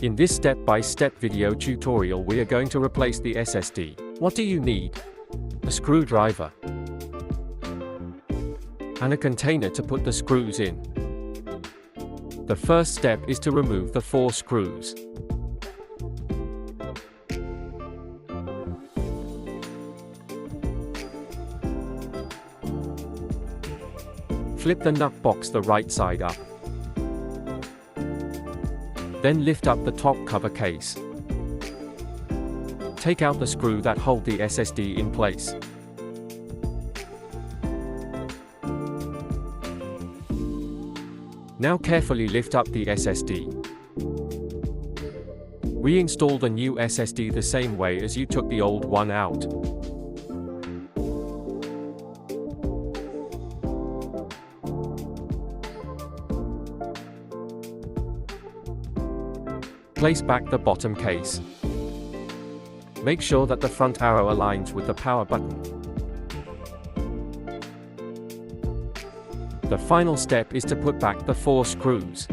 In this step-by-step video tutorial we are going to replace the SSD. What do you need? A screwdriver and a container to put the screws in. The first step is to remove the 4 screws. Flip the NUC box the right side up. Then lift up the top cover case. Take out the screw that hold the SSD in place. Now carefully lift up the SSD. Reinstall the new SSD the same way as you took the old one out. Place back the bottom case. Make sure that the front arrow aligns with the power button. The final step is to put back the 4 screws.